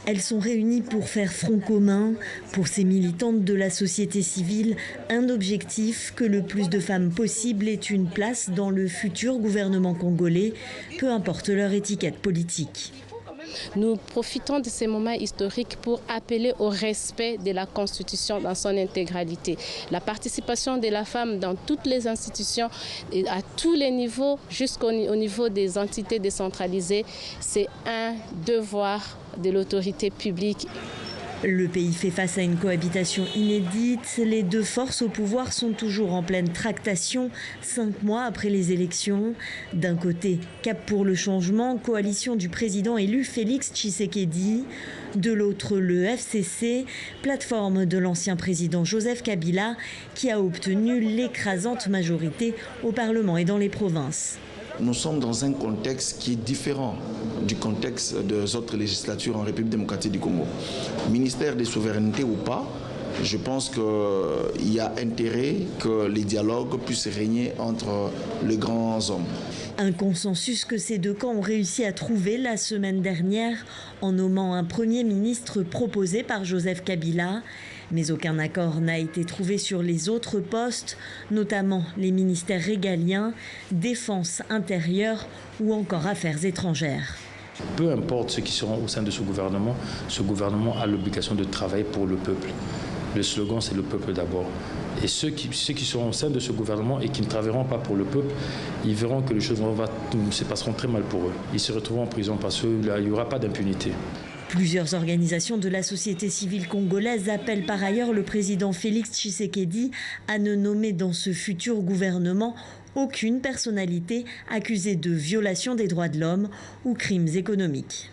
Elles sont réunies pour faire front commun. Pour ces militantes de la société civile, un objectif, que le plus de femmes possible aient une place dans le futur gouvernement congolais, peu importe leur étiquette politique. Nous profitons de ces moments historiques pour appeler au respect de la Constitution dans son intégralité. La participation de la femme dans toutes les institutions, et à tous les niveaux, jusqu'au niveau des entités décentralisées, c'est un devoir de l'autorité publique. Le pays fait face à une cohabitation inédite. Les deux forces au pouvoir sont toujours en pleine tractation, 5 mois après les élections. D'un côté, Cap pour le changement, coalition du président élu Félix Tshisekedi. De l'autre, le FCC, plateforme de l'ancien président Joseph Kabila, qui a obtenu l'écrasante majorité au Parlement et dans les provinces. Nous sommes dans un contexte qui est différent du contexte des autres législatures en République démocratique du Congo. Ministère des souverainetés ou pas, je pense qu'il y a intérêt que les dialogues puissent régner entre les grands hommes. Un consensus que ces deux camps ont réussi à trouver la semaine dernière en nommant un Premier ministre proposé par Joseph Kabila. Mais aucun accord n'a été trouvé sur les autres postes, notamment les ministères régaliens, défense intérieure ou encore affaires étrangères. Peu importe ceux qui seront au sein de ce gouvernement a l'obligation de travailler pour le peuple. Le slogan, c'est le peuple d'abord. Et ceux qui seront au sein de ce gouvernement et qui ne travailleront pas pour le peuple, ils verront que les choses se passeront très mal pour eux. Ils se retrouveront en prison parce qu'il n'y aura pas d'impunité. Plusieurs organisations de la société civile congolaise appellent par ailleurs le président Félix Tshisekedi à ne nommer dans ce futur gouvernement aucune personnalité accusée de violation des droits de l'homme ou crimes économiques.